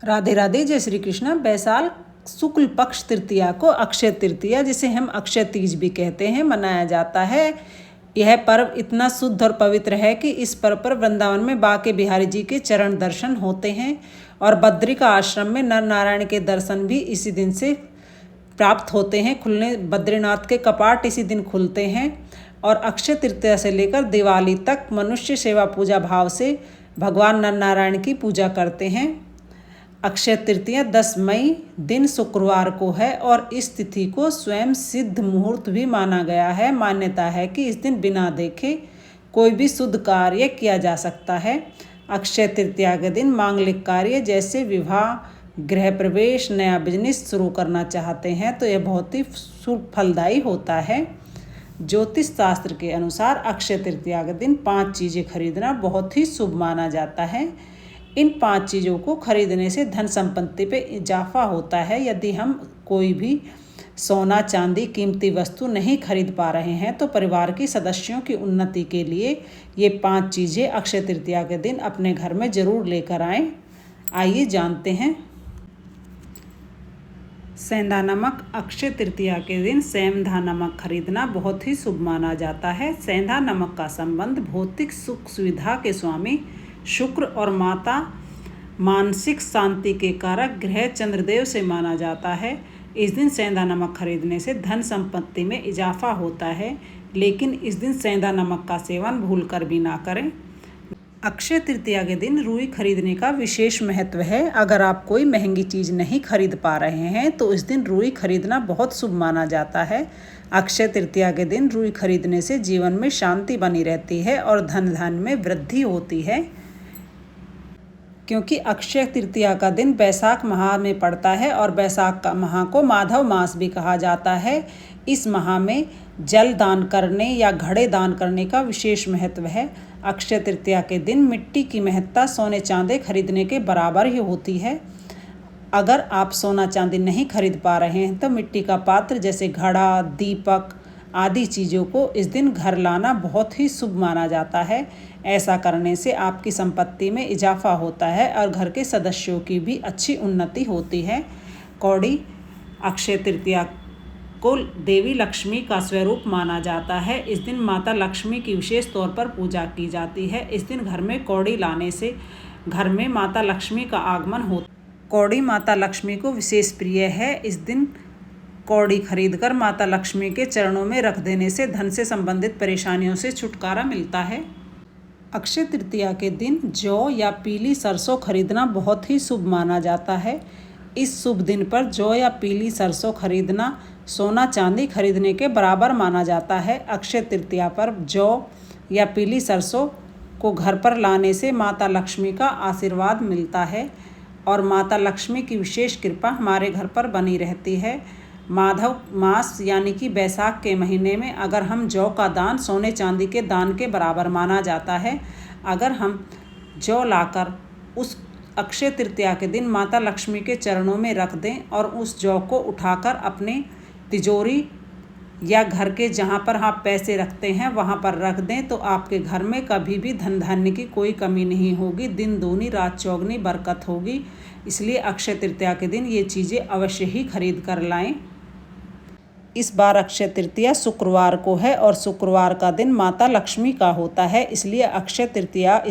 राधे राधे, जय श्री कृष्ण। बैसाख शुक्ल पक्ष तृतीया को अक्षय तृतीया, जिसे हम अक्षय तीज भी कहते हैं, मनाया जाता है। यह पर्व इतना शुद्ध और पवित्र है कि इस पर्व पर वृंदावन में बांके बिहारी जी के चरण दर्शन होते हैं और बद्रिका आश्रम में नर नारायण के दर्शन भी इसी दिन से प्राप्त होते हैं। बद्रीनाथ के कपाट इसी दिन खुलते हैं और अक्षय तृतीया से लेकर दिवाली तक मनुष्य सेवा पूजा भाव से भगवान नर नारायण की पूजा करते हैं। अक्षय तृतीया 10 मई दिन शुक्रवार को है और इस तिथि को स्वयं सिद्ध मुहूर्त भी माना गया है। मान्यता है कि इस दिन बिना देखे कोई भी शुद्ध कार्य किया जा सकता है। अक्षय तृतीया के दिन मांगलिक कार्य जैसे विवाह, गृह प्रवेश, नया बिजनेस शुरू करना चाहते हैं तो यह बहुत ही शुभ फलदायी होता है। ज्योतिष शास्त्र के अनुसार अक्षय तृतीया के दिन 5 चीज़ें खरीदना बहुत ही शुभ माना जाता है। इन 5 चीज़ों को खरीदने से धन संपत्ति पे इजाफा होता है। यदि हम कोई भी सोना, चांदी, कीमती वस्तु नहीं खरीद पा रहे हैं तो परिवार के सदस्यों की उन्नति के लिए ये 5 चीज़ें अक्षय तृतीया के दिन अपने घर में ज़रूर लेकर आएं। आइए जानते हैं। सेंधा नमक। अक्षय तृतीया के दिन सेंधा नमक खरीदना बहुत ही शुभ माना जाता है। सेंधा नमक का संबंध भौतिक सुख सुविधा के स्वामी शुक्र और माता मानसिक शांति के कारक ग्रह चंद्रदेव से माना जाता है। इस दिन सेंधा नमक खरीदने से धन संपत्ति में इजाफा होता है, लेकिन इस दिन सेंधा नमक का सेवन भूलकर भी ना करें। अक्षय तृतीया के दिन रुई खरीदने का विशेष महत्व है। अगर आप कोई महंगी चीज़ नहीं खरीद पा रहे हैं तो इस दिन रुई खरीदना बहुत शुभ माना जाता है। अक्षय तृतीया के दिन रुई खरीदने से जीवन में शांति बनी रहती है और धन धान्य में वृद्धि होती है। क्योंकि अक्षय तृतीया का दिन बैसाख माह में पड़ता है और बैसाख का माह को माधव मास भी कहा जाता है। इस माह में जल दान करने या घड़े दान करने का विशेष महत्व है। अक्षय तृतीया के दिन मिट्टी की महत्ता सोने चांदी खरीदने के बराबर ही होती है। अगर आप सोना चांदी नहीं खरीद पा रहे हैं तो मिट्टी का पात्र जैसे घड़ा, दीपक आदि चीज़ों को इस दिन घर लाना बहुत ही शुभ माना जाता है। ऐसा करने से आपकी संपत्ति में इजाफा होता है और घर के सदस्यों की भी अच्छी उन्नति होती है। कौड़ी। अक्षय तृतीया को देवी लक्ष्मी का स्वरूप माना जाता है। इस दिन माता लक्ष्मी की विशेष तौर पर पूजा की जाती है। इस दिन घर में कौड़ी लाने से घर में माता लक्ष्मी का आगमन होता है। कौड़ी माता लक्ष्मी को विशेष प्रिय है। इस दिन कौड़ी खरीदकर माता लक्ष्मी के चरणों में रख देने से धन से संबंधित परेशानियों से छुटकारा मिलता है। अक्षय तृतीया के दिन जौ या पीली सरसों खरीदना बहुत ही शुभ माना जाता है। इस शुभ दिन पर जौ या पीली सरसों खरीदना सोना चांदी खरीदने के बराबर माना जाता है। अक्षय तृतीया पर जौ या पीली सरसों को घर पर लाने से माता लक्ष्मी का आशीर्वाद मिलता है और माता लक्ष्मी की विशेष कृपा हमारे घर पर बनी रहती है। माधव मास यानी कि बैसाख के महीने में अगर हम जौ का दान सोने चांदी के दान के बराबर माना जाता है। अगर हम जौ लाकर उस अक्षय तृतीया के दिन माता लक्ष्मी के चरणों में रख दें और उस जौ को उठाकर अपने तिजोरी या घर के जहाँ पर आप पैसे रखते हैं वहाँ पर रख दें तो आपके घर में कभी भी धन धान्य की कोई कमी नहीं होगी। दिन दूनी रात चौगनी बरकत होगी। इसलिए अक्षय तृतीया के दिन ये चीज़ें अवश्य ही खरीद कर लाएं। इस बार अक्षय तृतीया शुक्रवार को है और शुक्रवार का दिन माता लक्ष्मी का होता है, इसलिए अक्षय तृतीया